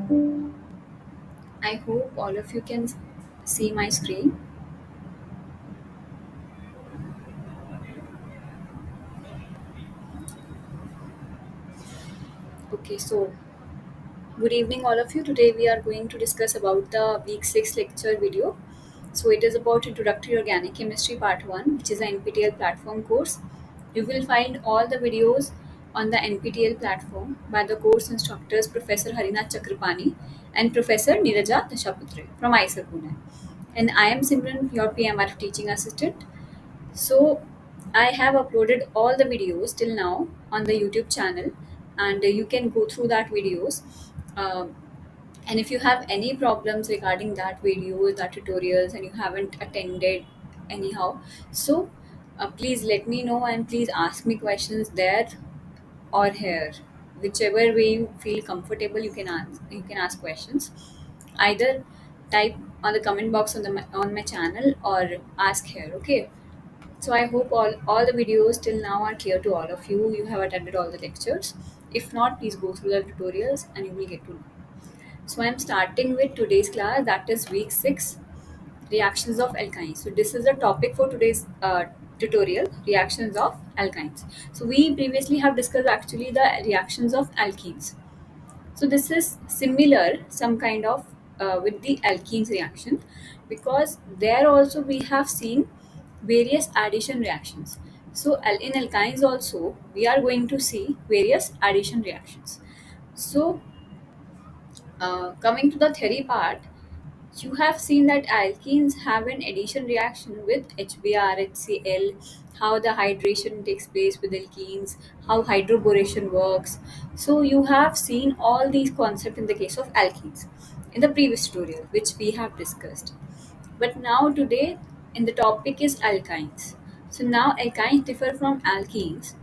I hope all of you can see my screen. Okay, so good evening, all of you. Today we are going to discuss about the week 6 lecture video. So it is about Introductory Organic Chemistry Part 1, which is an NPTEL platform course. You will find all the videos on the NPTEL platform by the course instructors Professor Harinath Chakrapani and Professor Neeraja Dashaputre from IISER Pune. And I am Simran, your PMR teaching assistant. So, I have uploaded all the videos till now on the YouTube channel, and you can go through that videos. Um, and if you have any problems regarding that videos, that tutorials, and you haven't attended anyhow, so please let me know and please ask me questions there or here, whichever way you feel comfortable. You can ask questions. Either type on the comment box on my channel or ask here. Okay, so I hope all the videos till now are clear to all of you. You have attended all the lectures. If not, please go through the tutorials and you will get to know. So I'm starting with today's class, that is week 6, reactions of alkynes. So this is the topic for today's tutorial, reactions of alkynes. So we previously have discussed actually the reactions of alkenes. So this is similar, some kind of with the alkenes reaction, because there also we have seen various addition reactions. So in alkynes also we are going to see various addition reactions. So coming to the theory part, you have seen that alkenes have an addition reaction with HBr, HCl, how the hydration takes place with alkenes, how hydroboration works. So you have seen all these concepts in the case of alkenes in the previous tutorial, which we have discussed. But now today in the topic is alkynes. So now alkynes differ from alkenes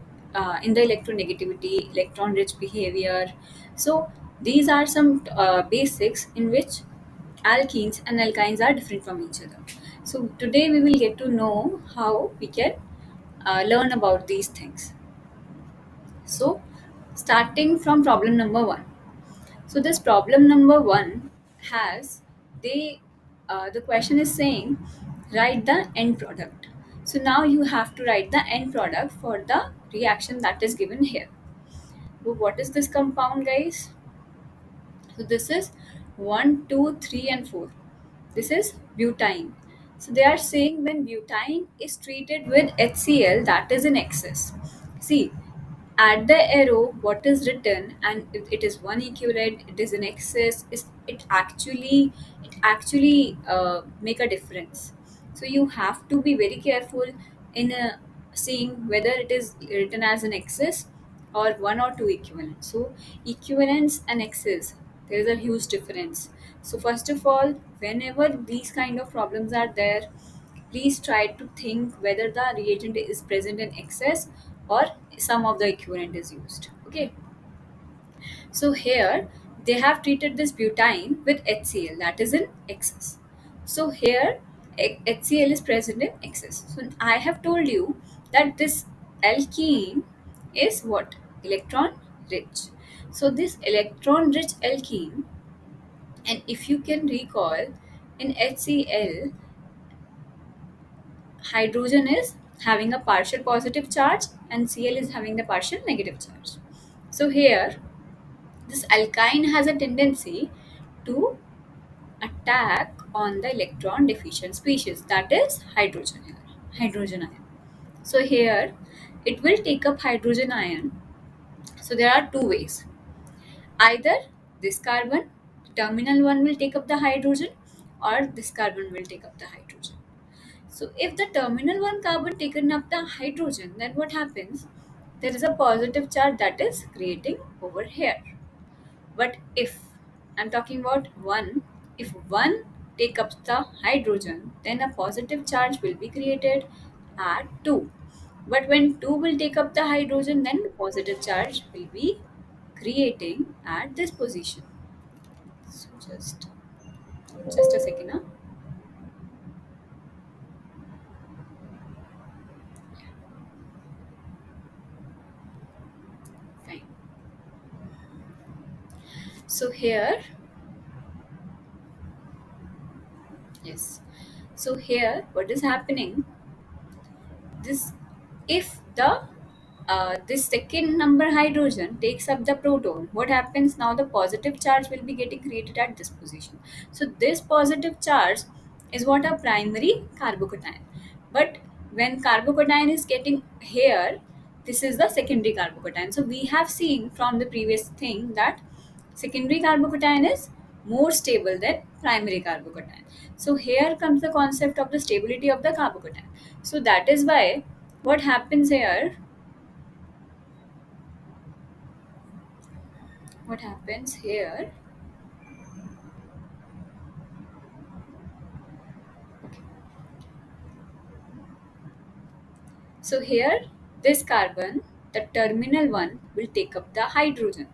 in the electronegativity, electron-rich behavior. So these are some basics in which alkenes and alkynes are different from each other. So today we will get to know how we can learn about these things. So starting from problem number 1. So this problem number 1 has the question is saying write the end product. So now you have to write the end product for the reaction that is given here. So what is this compound, guys? So this is 1, 2, 3, and 4. This is butane. So they are saying when butane is treated with HCl, that is in excess. See, at the arrow what is written, and if it is one equivalent, it is in excess, is it actually make a difference. So you have to be very careful in seeing whether it is written as an excess or one or two equivalent. So equivalence and excess, there is a huge difference. So first of all, whenever these kind of problems are there, please try to think whether the reagent is present in excess or some of the equivalent is used. Okay, so here they have treated this butane with HCl, that is in excess. So here HCl is present in excess. So I have told you that this alkene is what? Electron rich. So this electron rich alkene, and if you can recall, in HCl, hydrogen is having a partial positive charge and Cl is having the partial negative charge. So here this alkyne has a tendency to attack on the electron deficient species, that is hydrogen ion. So here it will take up hydrogen ion. So there are two ways. Either this carbon, terminal one, will take up the hydrogen, or this carbon will take up the hydrogen. So if the terminal one carbon taken up the hydrogen, then what happens? There is a positive charge that is creating over here. But if I'm talking about one, if one take up the hydrogen, then a positive charge will be created at 2. But when 2 will take up the hydrogen, then the positive charge will be creating at this position. So just a second. Huh? Fine. So here. this. So here what is happening, this if the this second number hydrogen takes up the proton, what happens now, the positive charge will be getting created at this position. So this positive charge is what a primary carbocation. But when carbocation is getting here, this is the secondary carbocation. So we have seen from the previous thing that secondary carbocation is more stable than primary carbocation. So here comes the concept of the stability of the carbocation. So that is why what happens here, what happens here, so here, this carbon, the terminal one, will take up the hydrogen.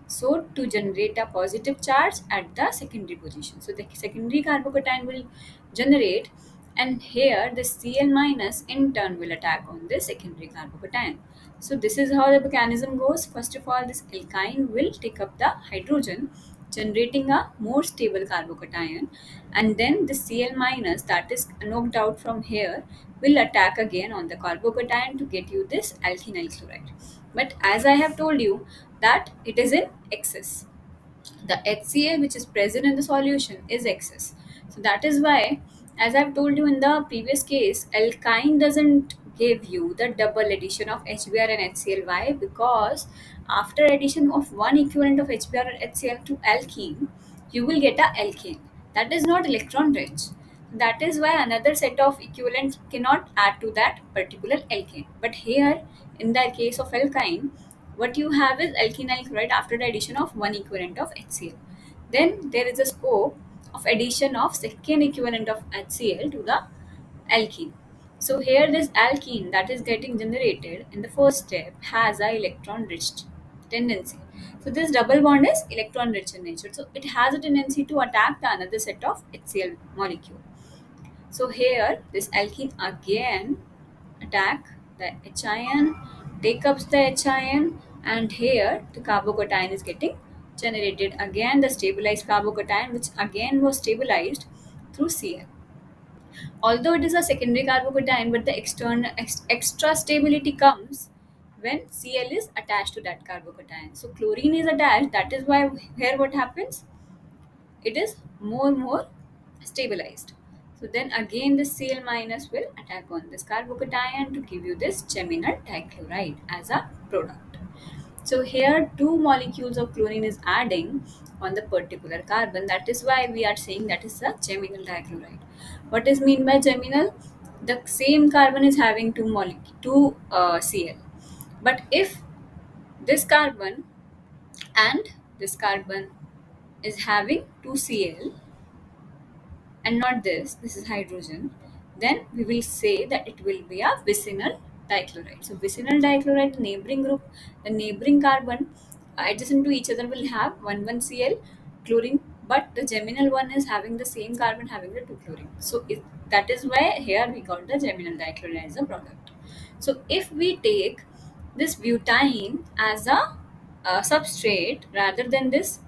So to generate a positive charge at the secondary position. So the secondary carbocation will generate, and here the Cl minus in turn will attack on the secondary carbocation. So this is how the mechanism goes. First of all, this alkyne will take up the hydrogen, generating a more stable carbocation, and then the Cl minus that is knocked out from here will attack again on the carbocation to get you this alkenyl chloride. But as I have told you that it is in excess, the HCl which is present in the solution is excess. So that is why, as I've told you in the previous case, alkyne doesn't give you the double addition of HBr and HCl. Why? Because after addition of one equivalent of HBr or HCl to alkene, you will get a alkane. That is not electron rich. That is why another set of equivalents cannot add to that particular alkane. But here, in the case of alkyne, what you have is alkenyl chloride after the addition of one equivalent of HCl. Then there is a scope of addition of second equivalent of HCl to the alkene. So here this alkene that is getting generated in the first step has a electron rich tendency. So this double bond is electron rich in nature. So it has a tendency to attack the another set of HCl molecule. So here this alkene again attack the H ion, take up the H ion, and here the carbocation is getting generated. Again the stabilized carbocation which again was stabilized through Cl. Although it is a secondary carbocation, but the extra stability comes when Cl is attached to that carbocation. So chlorine is attached. That is why here what happens, it is more stabilized. So then again the Cl minus will attack on this carbocation to give you this geminal dichloride as a product. So here two molecules of chlorine is adding on the particular carbon. That is why we are saying that is a geminal dichloride. What is mean by geminal? The same carbon is having two Cl. But if this carbon and this carbon is having two Cl and not this is hydrogen, then we will say that it will be a vicinal dichloride. So vicinal dichloride, the neighboring group, the neighboring carbon adjacent to each other will have 1,1Cl chlorine, but the geminal one is having the same carbon having the 2 chlorine. So that is why here we got the geminal dichloride as a product. So if we take this butane as a substrate rather than this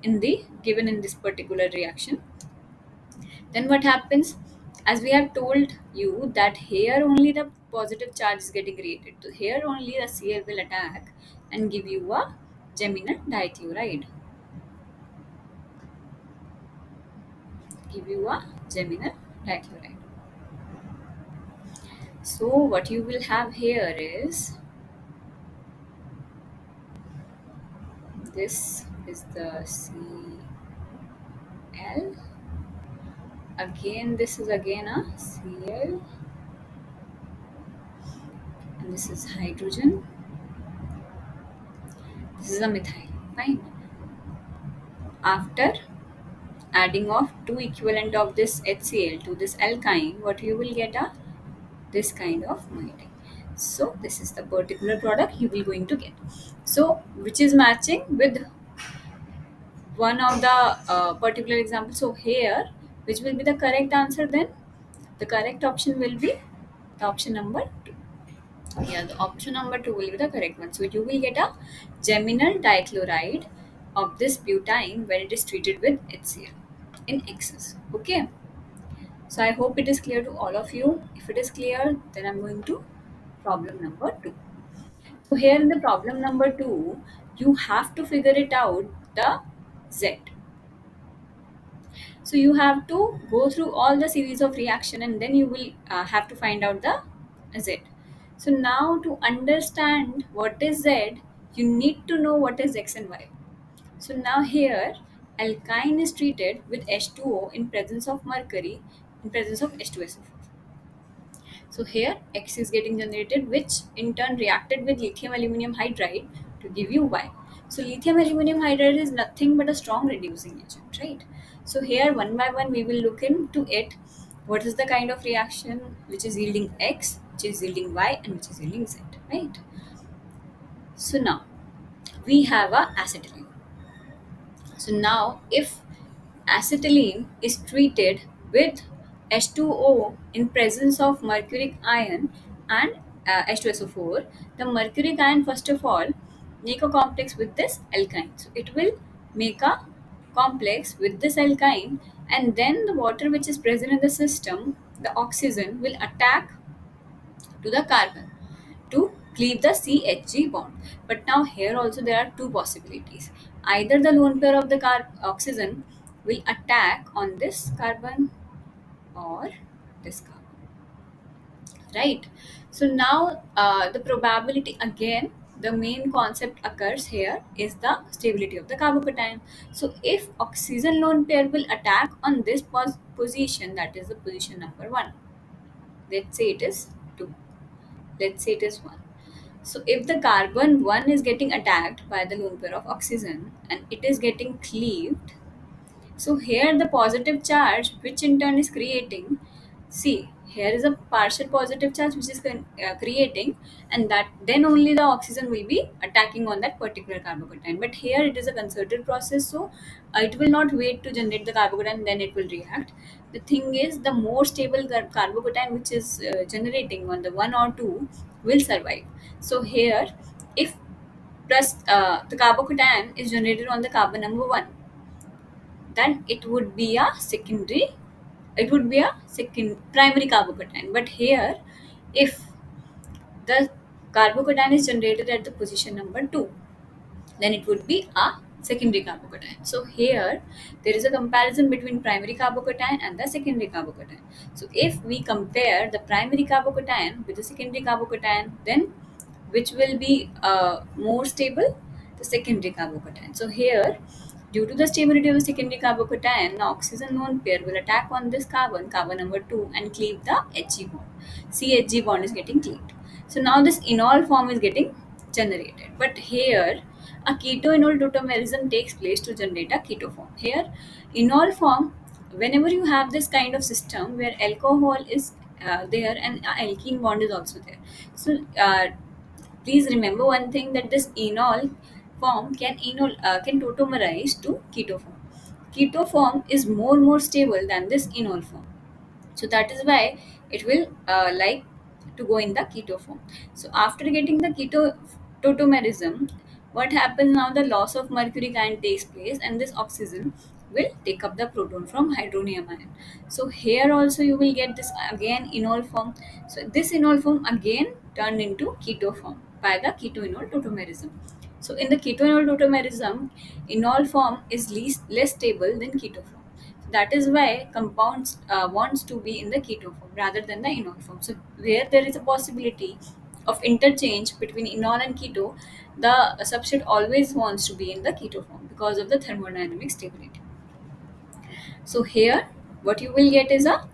in the given in this particular reaction, then what happens, as we have told you that here only the positive charge is getting created, so here only the Cl will attack and give you a geminal dichloride, give you a geminal dichloride. So what you will have here is, this is the Cl, again this is again a Cl, and this is hydrogen, this is a methyl. Fine. After adding of two equivalent of this HCl to this alkyne, what you will get a this kind of moiety. So this is the particular product you will going to get. So which is matching with one of the particular example. So here, which will be the correct answer then? The correct option will be the option number 2. Yeah, the option number 2 will be the correct one. So you will get a geminal dichloride of this butane when it is treated with HCl in excess. Okay. So I hope it is clear to all of you. If it is clear, then I'm going to problem number 2. So here in the problem number 2, you have to figure it out the Z. So you have to go through all the series of reaction and then you will have to find out the Z. So now to understand what is Z, you need to know what is X and Y. So now here alkyne is treated with H2O in presence of mercury in presence of H2SO4. So here X is getting generated, which in turn reacted with lithium aluminum hydride to give you Y. So lithium aluminum hydride is nothing but a strong reducing agent, right? So here one by one we will look into it. What is the kind of reaction which is yielding X, which is yielding Y, and which is yielding Z, right? So now we have a acetylene. So now if acetylene is treated with H2O in presence of mercuric ion and H2SO4. The mercuric ion first of all make a complex with this alkyne. So it will make a complex with this alkyne, and then the water which is present in the system, the oxygen will attack to the carbon to cleave the CHG bond. But now here also there are two possibilities. Either the lone pair of the oxygen will attack on this carbon or this carbon, right? So now the probability again, the main concept occurs here is the stability of the carbocation. So if oxygen lone pair will attack on this position, that is the position number 1. Let's say it is 2. Let's say it is 1. So if the carbon 1 is getting attacked by the lone pair of oxygen and it is getting cleaved, so here the positive charge which in turn is creating, see here is a partial positive charge which is creating, and that then only the oxygen will be attacking on that particular carbocation. But here it is a concerted process, so it will not wait to generate the carbocation, then it will react. The thing is the more stable carbocation which is generating on the 1 or 2 will survive. So here if plus the carbocation is generated on the carbon number 1, then it would be a second primary carbocation. But here if the carbocation is generated at the position number 2, then it would be a secondary carbocation. So here there is a comparison between primary carbocation and the secondary carbocation. So if we compare the primary carbocation with the secondary carbocation, then which will be more stable? The secondary carbocation. So here, due to the stability of the secondary carbocation, the oxygen lone pair will attack on this carbon, carbon number 2, and cleave the Hg bond. CHG bond is getting cleaved. So now this enol form is getting generated. But here, a keto-enol tautomerism takes place to generate a keto form. Here, enol form, whenever you have this kind of system where alcohol is there and a alkene bond is also there. So please remember one thing, that this enol form can tautomerize to keto form. Keto form is more stable than this enol form. So that is why it will like to go in the keto form. So after getting the keto tautomerism, what happens now? The loss of mercury ion takes place, and this oxygen will take up the proton from hydronium ion. So here also you will get this again enol form. So this enol form again turned into keto form by the keto enol tautomerism. So in the keto enol tautomerism, enol form is less stable than keto form. That is why compounds wants to be in the keto form rather than the enol form. So where there is a possibility of interchange between enol and keto, the substrate always wants to be in the keto form because of the thermodynamic stability. So here what you will get is a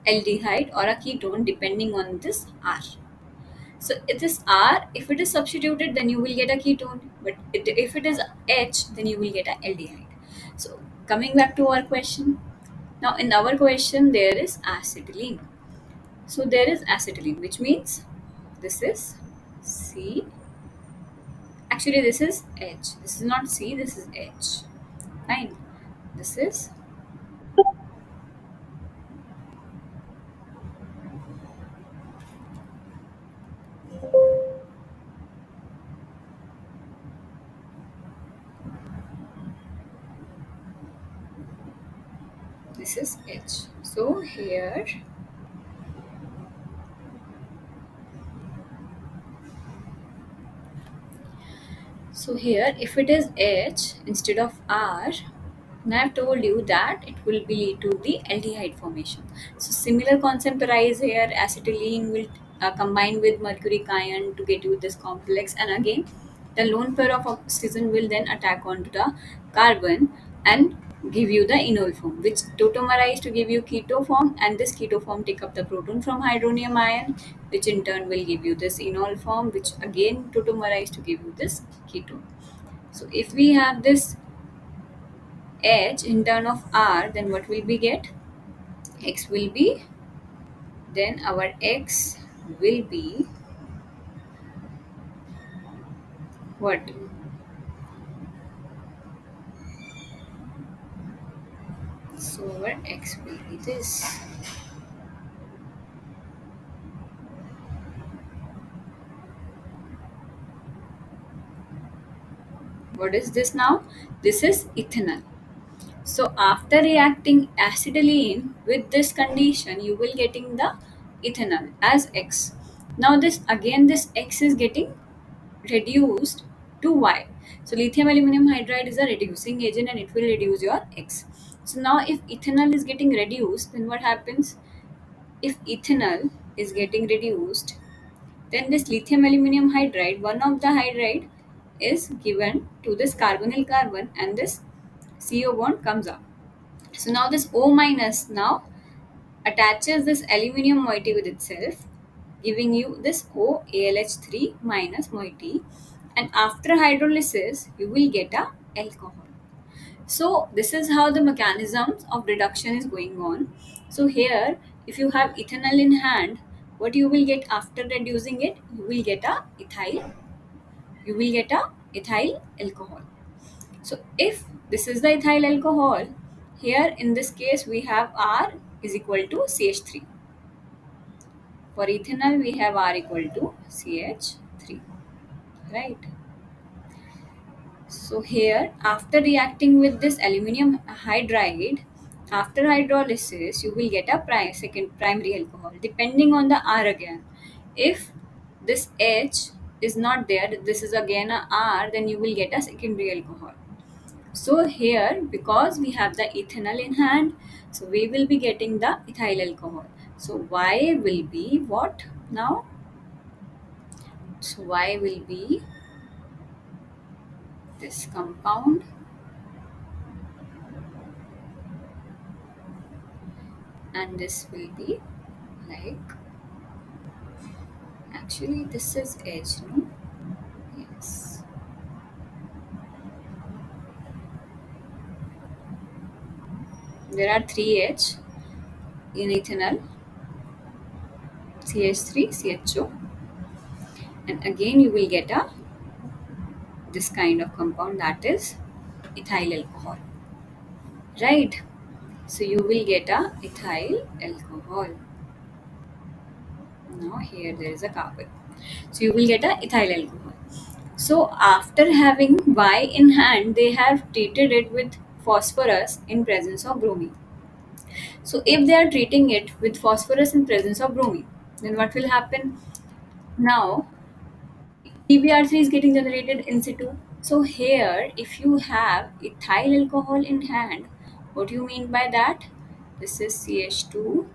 aldehyde or a ketone depending on this R. So if this R, if it is substituted, then you will get a ketone. But if it is H, then you will get a aldehyde. So coming back to our question, now in our question there is acetylene. So there is acetylene, which means this is C. Actually, this is H. This is not C. This is H. Fine. This is This is H. So here, if it is H instead of R, now I've told you that it will be lead to the aldehyde formation. So similar concept arise here. Acetylene will combine with mercury cation to get you this complex, and again the lone pair of oxygen will then attack onto the carbon and give you the enol form, which tautomerize to give you keto form, and this keto form take up the proton from hydronium ion, which in turn will give you this enol form, which again tautomerize to give you this ketone. So if we have this H in turn of R, then what will we get? X will be, then our X will be what? So our X will be this. What is this now? This is ethanol. So after reacting acetylene with this condition, you will getting the ethanol as X. Now this X is getting reduced to Y. So lithium aluminum hydride is a reducing agent and it will reduce your X. So now if ethanol is getting reduced, then what happens? If ethanol is getting reduced, then this lithium aluminum hydride, one of the hydride is given to this carbonyl carbon and this CO bond comes up. So now this O minus now attaches this aluminum moiety with itself, giving you this OAlH3 minus moiety, and after hydrolysis you will get a alcohol. So this is how the mechanisms of reduction is going on. So here, if you have ethanol in hand, what you will get after reducing it? You will get a ethyl. You will get a ethyl alcohol. So if this is the ethyl alcohol, here in this case we have R is equal to CH3. For ethanol we have R equal to CH3, right? So here, after reacting with this aluminum hydride, after hydrolysis, you will get a second primary alcohol, depending on the R again. If this H is not there, this is again a R, then you will get a secondary alcohol. So here, because we have the ethanol in hand, so we will be getting the ethyl alcohol. So Y will be what now? So Y will be this compound, and this will be like, actually this is H, no? Yes. There are three H in ethanol, CH3, CHO, and again you will get a this kind of compound, that is ethyl alcohol, right? So you will get a ethyl alcohol. Now here there is a carbon. So you will get a ethyl alcohol. So after having Y in hand, they have treated it with phosphorus in presence of bromine. So if they are treating it with phosphorus in presence of bromine, then what will happen? Now PbR3 is getting generated in situ. So here, if you have ethyl alcohol in hand, what do you mean by that? This is CH2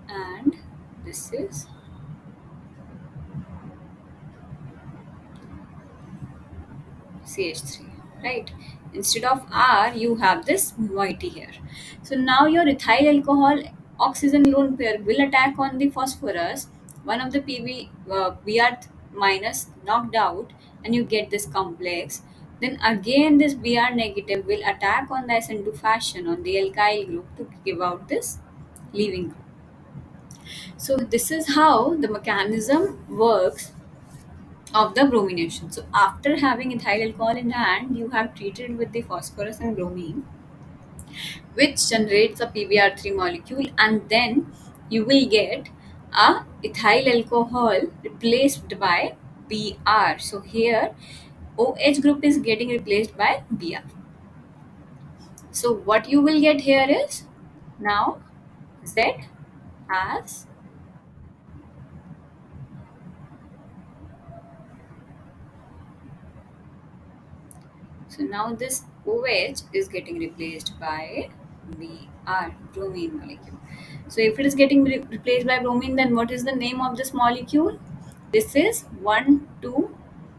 and this is CH3, right? Instead of R, you have this moiety here. So now your ethyl alcohol oxygen lone pair will attack on the phosphorus. One of the Br minus knocked out, and you get this complex. Then again, this Br negative will attack on the SN2 fashion on the alkyl group to give out this leaving group. So this is how the mechanism works of the bromination. So after having ethyl alcohol in hand, you have treated with the phosphorus and bromine, which generates a PbR3 molecule, and then you will get a ethyl alcohol replaced by Br. So here OH group is getting replaced by Br. So what you will get here is now Z has, so now this OH is getting replaced by Br, bromine molecule. So if it is getting replaced by bromine, then what is the name of this molecule? This is 1, 2.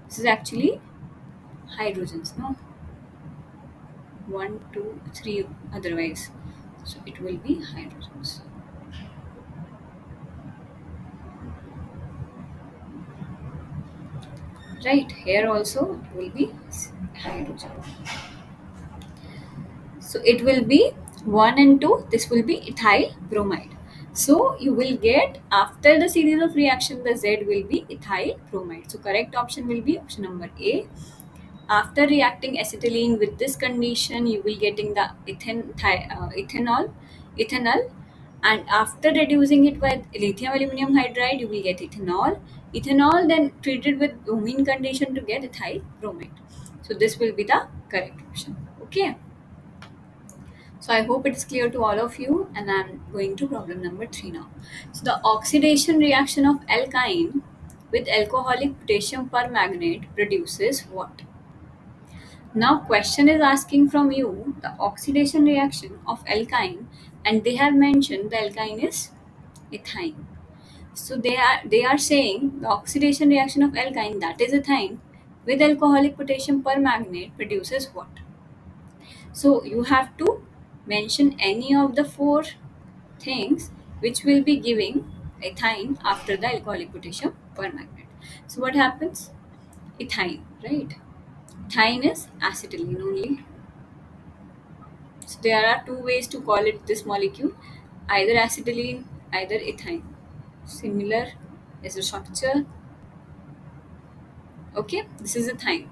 This is actually hydrogens, no? 1, 2, 3 otherwise. So it will be hydrogens. Right, here also it will be hydrogen. So it will be 1 and 2, this will be ethyl bromide. So you will get after the series of reaction the Z will be ethyl bromide. So correct option will be option number A. After reacting acetylene with this condition, you will getting the ethanol, and after reducing it with lithium aluminum hydride, you will get ethanol. Ethanol then treated with bromine condition to get ethyl bromide. So this will be the correct option. Okay. So I hope it is clear to all of you, and I'm going to problem number 3 now. So the oxidation reaction of alkyne with alcoholic potassium permanganate produces what? Now question is asking from you the oxidation reaction of alkyne, and they have mentioned the alkyne is ethyne. So they are saying the oxidation reaction of alkyne, that is ethyne, with alcoholic potassium permanganate produces what? So you have to mention any of the four things which will be giving ethyne after the alcoholic potassium permanganate. So what happens? Ethyne, right? Ethyne is acetylene only. So there are two ways to call it this molecule, either acetylene, either ethyne. Similar is the structure. Okay, this is ethyne.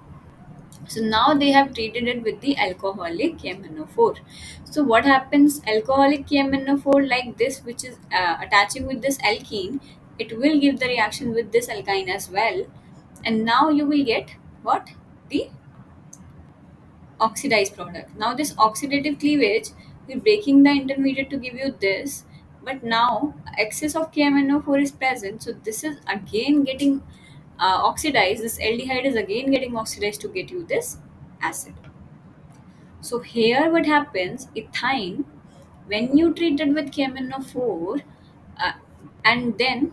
So now they have treated it with the alcoholic KMnO4. So what happens? Alcoholic KMnO4 like this, which is attaching with this alkene, it will give the reaction with this alkyne as well. And now you will get what? The oxidized product. Now this oxidative cleavage will breaking the intermediate to give you this, but now excess of KMnO4 is present, so this is again getting oxidized. This aldehyde is again getting oxidized to get you this acid. So here what happens? Ethyne, when you treat it with KMnO4, uh, and then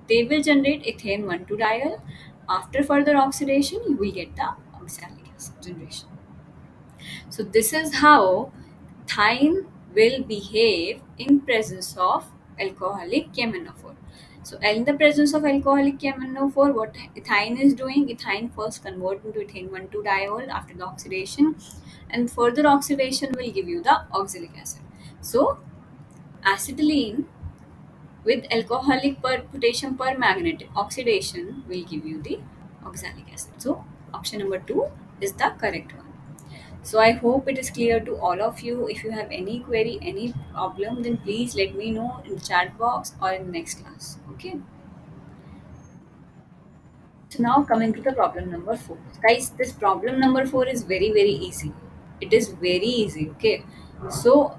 they will generate ethane 1,2-diol. After further oxidation, you will get the oxalic acid generation. So this is how thine will behave in presence of alcoholic KMnO4. So in the presence of alcoholic KMnO4, what ethine is doing? Ethine first convert into ethane 1,2-diol after the oxidation, and further oxidation will give you the oxalic acid. So acetylene with alcoholic potassium permanganate oxidation will give you the oxalic acid. So option number 2 is the correct one. So I hope it is clear to all of you. If you have any query, any problem, then please let me know in the chat box or in the next class. Okay. So now coming to the problem number 4. Guys, this problem number 4 is very, very easy. It is very easy. Okay. So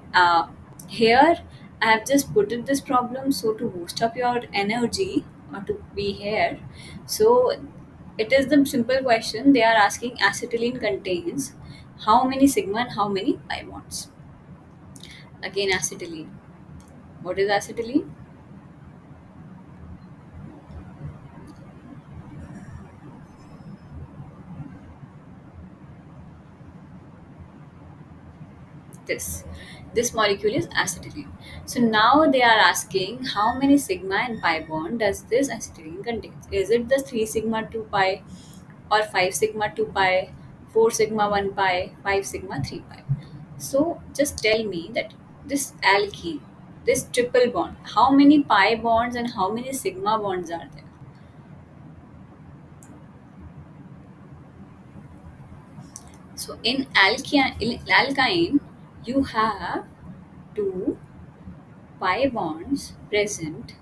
here I have just put in this problem so to boost up your energy or to be here. So it is the simple question. They are asking acetylene contains how many sigma and how many pi bonds? Again, acetylene. What is acetylene? This. This molecule is acetylene. So now they are asking how many sigma and pi bond does this acetylene contain? Is it the 3 sigma 2 pi, or 5 sigma 2 pi, 4 sigma 1 pi, 5 sigma 3 pi? So just tell me that this alkene, this triple bond, how many pi bonds and how many sigma bonds are there? So in alkyne, you have two pi bonds present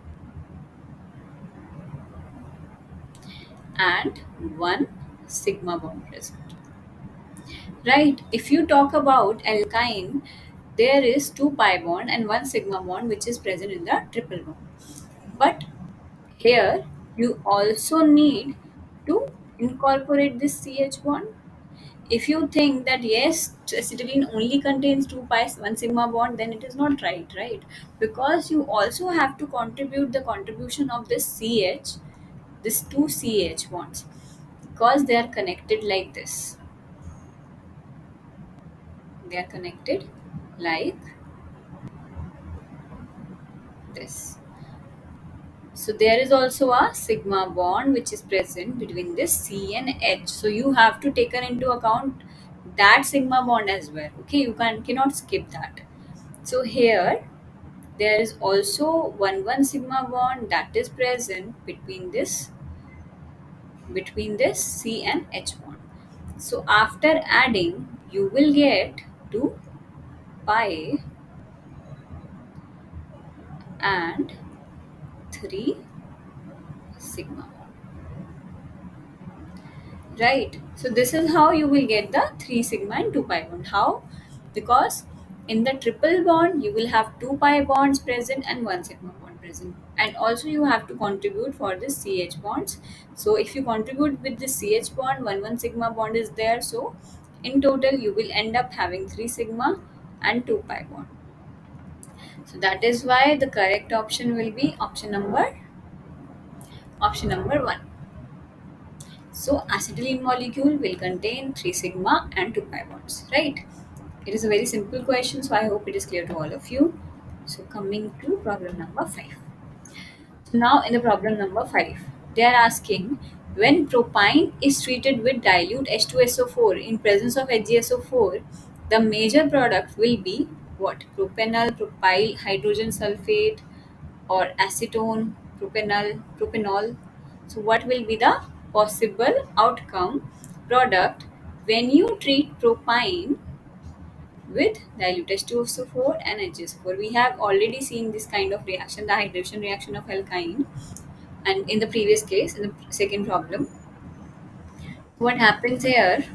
and one sigma bond present. right? If you talk about alkyne, there is two pi bond and one sigma bond which is present in the triple bond. But here you also need to incorporate this CH bond. If you think that yes, acetylene only contains two pi's, one sigma bond, then it is not right, right? Because you also have to contribute the contribution of this CH, this two CH bonds, because they are connected like this. They are connected like this. So there is also a sigma bond which is present between this C and H. So you have to take into account that sigma bond as well. Okay, you cannot skip that. So here there is also one sigma bond that is present between this C and H bond. So after adding, you will get 2 pi and 3 sigma. Right. So this is how you will get the 3 sigma and 2 pi bond. How? Because in the triple bond you will have 2 pi bonds present and 1 sigma bond present. And also you have to contribute for the CH bonds. So if you contribute with the CH bond, 1 sigma bond is there. So in total you will end up having 3 sigma and 2 pi bond. So that is why the correct option will be option number 1. So acetylene molecule will contain 3 sigma and 2 pi bonds, right? It is a very simple question, so I hope it is clear to all of you. So coming to problem number 5. So now in the problem number 5, they are asking when propine is treated with dilute H2SO4 in presence of HgSO4, the major product will be what? Propanol, propyl, hydrogen sulfate, or acetone, propanol. So, what will be the possible outcome product when you treat propine with dilute H2SO4 and HSO4? We have already seen this kind of reaction, the hydration reaction of alkyne, and in the previous case, in the second problem, what happens here?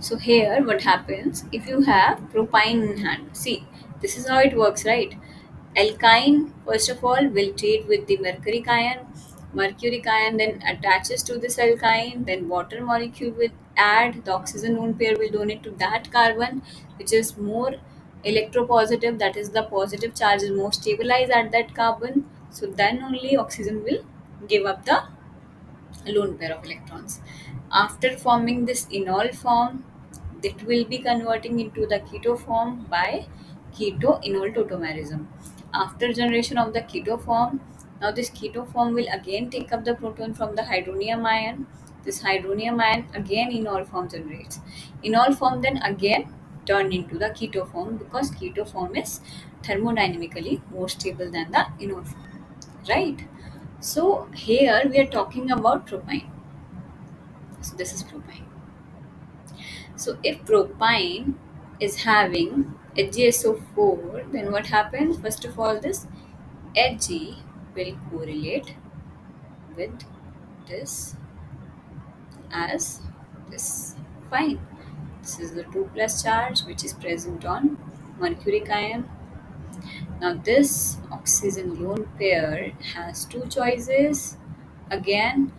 So here what happens if you have propine in hand? See, this is how it works, right? Alkyne first of all will treat with the mercury ion. Mercury ion then attaches to this alkyne, then water molecule will add, the oxygen lone pair will donate to that carbon, which is more electropositive, that is the positive charge is more stabilized at that carbon. So then only oxygen will give up the lone pair of electrons. After forming this enol form, it will be converting into the keto form by keto-enol tautomerism. After generation of the keto form, now this keto form will again take up the proton from the hydronium ion. This hydronium ion again enol form generates. Enol form then again turn into the keto form because keto form is thermodynamically more stable than the enol form, right? So here we are talking about propine. So this is propine. So if propine is having HgSO4, then what happens? First of all, this Hg will correlate with this as this. Fine. This is the 2 plus charge which is present on mercury ion. Now this oxygen lone pair has two choices. Again,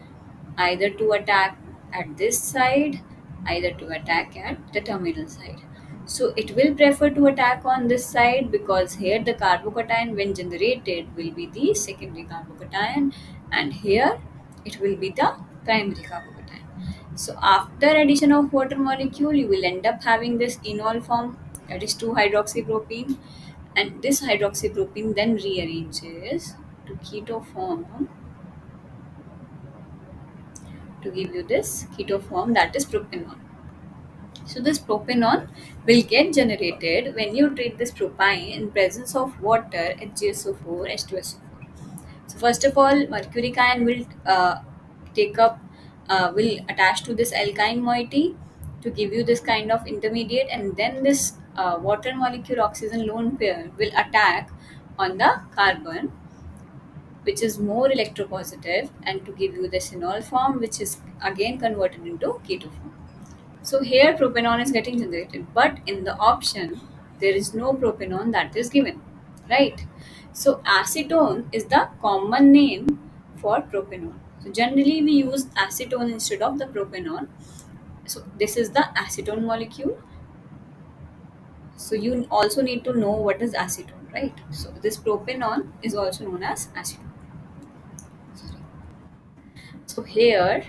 either to attack at this side, either to attack at the terminal side. So it will prefer to attack on this side because here the carbocation when generated will be the secondary carbocation and here it will be the primary carbocation. So after addition of water molecule, you will end up having this enol form, that is 2-hydroxypropene, and this hydroxypropene then rearranges to keto form to give you this keto form, that is propanol. So this propanol will get generated when you treat this propine in presence of water HgSO4 H2SO4. So first of all, mercury ion will will attach to this alkyne moiety to give you this kind of intermediate, and then this water molecule oxygen lone pair will attack on the carbon which is more electropositive, and to give you the phenol form, which is again converted into keto form. So here propanol is getting generated, but in the option there is no propanol that is given, right? So acetone is the common name for propanol. So generally we use acetone instead of the propanol. So this is the acetone molecule. So you also need to know what is acetone, right? So this propanol is also known as acetone. So here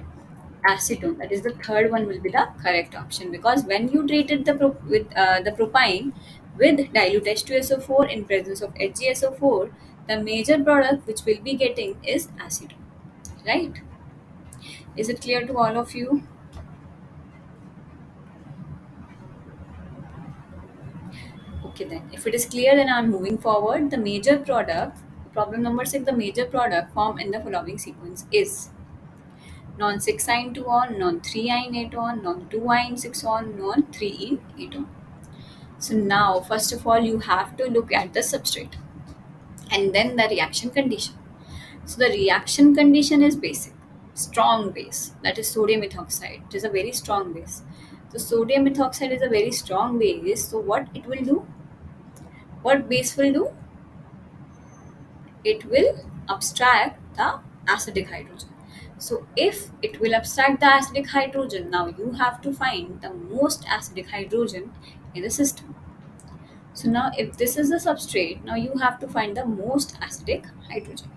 acetone, that is the third one, will be the correct option, because when you treated with the propine with dilute H2SO4 in presence of HgSO4, the major product which will be getting is acetone, right? Is it clear to all of you? Okay, then if it is clear, then I'm moving forward. The major product, problem number 6, the major product formed in the following sequence is non 6-ine 2-on, non 3-ine 8-on, non 2-ine 6-on, non 3-ene 8-on. So now, first of all, you have to look at the substrate and then the reaction condition. So the reaction condition is basic, strong base, that is sodium ethoxide. It is a very strong base. So sodium ethoxide is a very strong base. So what it will do? What base will do? It will abstract the acidic hydrogen. So if it will abstract the acidic hydrogen, now you have to find the most acidic hydrogen in the system. So now if this is the substrate, now you have to find the most acidic hydrogen.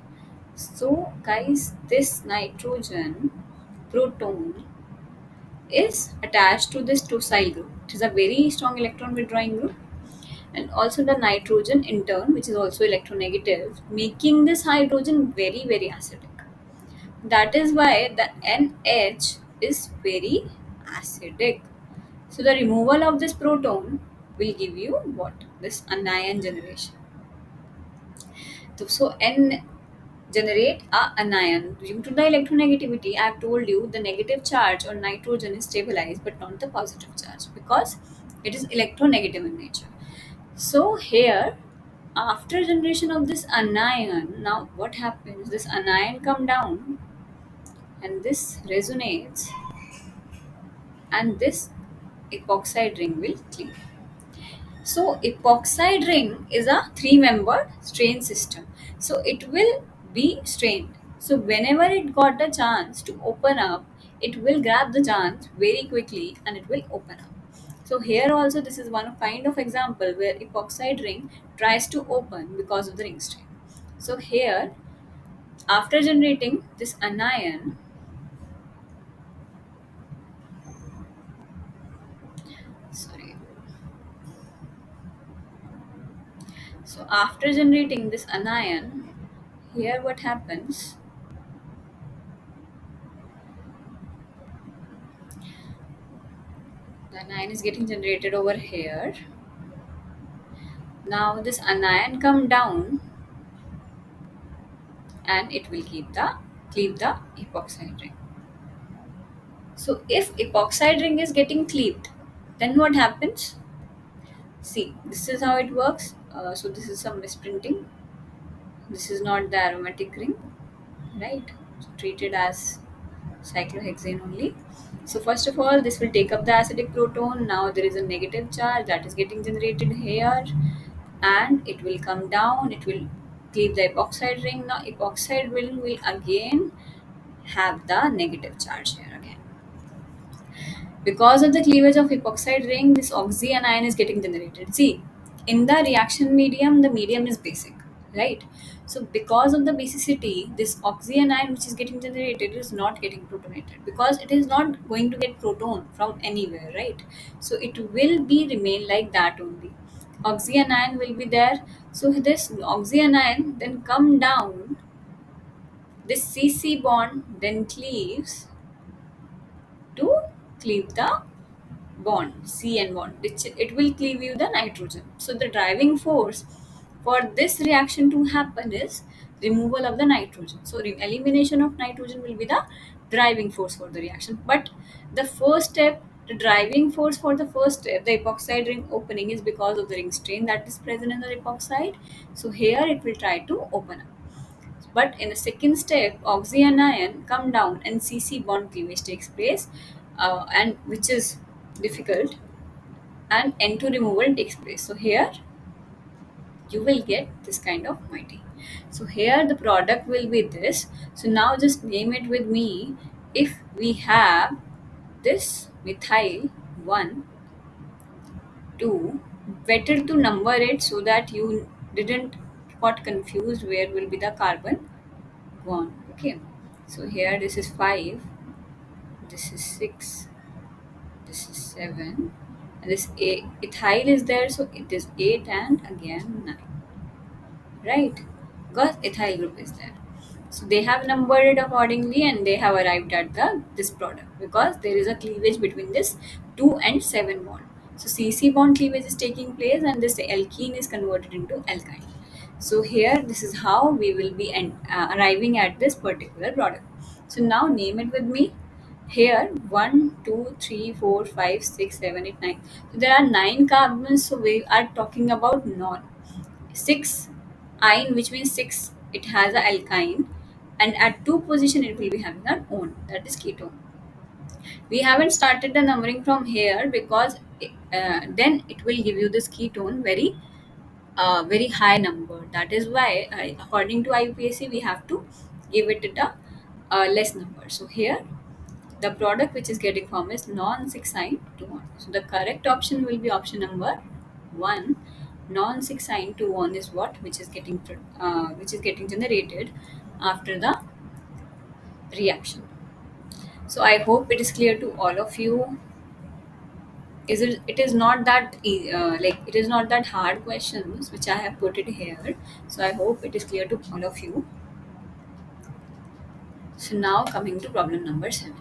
So guys, this nitrogen proton is attached to this tosyl group. It is a very strong electron withdrawing group, and also the nitrogen in turn, which is also electronegative, making this hydrogen very very acidic. That is why the NH is very acidic. So the removal of this proton will give you what? This anion generation. So N generate a anion. Due to the electronegativity, I have told you the negative charge on nitrogen is stabilized but not the positive charge, because it is electronegative in nature. So here, after generation of this anion, now what happens? This anion come down and this resonates, and this epoxide ring will cleave. So epoxide ring is a three-membered strain system. So it will be strained. So whenever it got the chance to open up, it will grab the chance very quickly and it will open up. So here also this is one kind of example where epoxide ring tries to open because of the ring strain. So here, after generating this anion, sorry. So after generating this anion, here what happens? The anion is getting generated over here. Now this anion come down and it will cleave the epoxide ring. So if epoxide ring is getting cleaved, then what happens? See, this is how it works. So this is some misprinting. This is not the aromatic ring, right? So treated as cyclohexane only. So first of all, this will take up the acidic proton. Now there is a negative charge that is getting generated here, and it will come down. It will cleave the epoxide ring. Now epoxide ring will again have the negative charge here again. Because of the cleavage of epoxide ring, this oxyanion is getting generated. See, in the reaction medium, the medium is basic, right? So because of the basicity, this oxyanion which is getting generated is not getting protonated, because it is not going to get proton from anywhere, right? So it will be remain like that only. Oxyanion will be there. So this oxyanion then come down. This CC bond then cleaves to cleave the bond, CN bond, which it will cleave you the nitrogen. So the driving force for this reaction to happen is removal of the nitrogen. So elimination of nitrogen will be the driving force for the reaction. But the first step, the driving force for the first step, the epoxide ring opening, is because of the ring strain that is present in the epoxide. So here it will try to open up. But in the second step, oxy and ion come down and CC bond cleavage takes place, and which is difficult, and N2 removal takes place. So here you will get this kind of moiety. So here the product will be this. So now just name it with me. If we have this methyl 1, 2, better to number it so that you didn't got confused where will be the carbon bond. Okay. So here this is 5, this is 6, this is 7, and this ethyl is there, so it is 8 and again 9, right? Because ethyl group is there. So they have numbered it accordingly and they have arrived at the this product because there is a cleavage between this 2 and 7 bond. So CC bond cleavage is taking place and this alkene is converted into alkyne. So here this is how we will be arriving at this particular product. So now name it with me. Here 1, 2, 3, 4, 5, 6, 7, 8, 9. So there are 9 carbons, so we are talking about non. 6 ine, which means 6, it has a alkyne, and at 2 position it will be having an one, that is ketone. We haven't started the numbering from here because then it will give you this ketone very high number. That is why according to IUPAC we have to give it a less number. So here the product which is getting formed is non-6-ine 2-1. So the correct option will be option number 1. Non-6-ine 2-1 is what which is getting generated after the reaction. So I hope it is clear to all of you. It is not that like it is not that hard questions which I have put it here. So I hope it is clear to all of you. So now coming to problem number 7.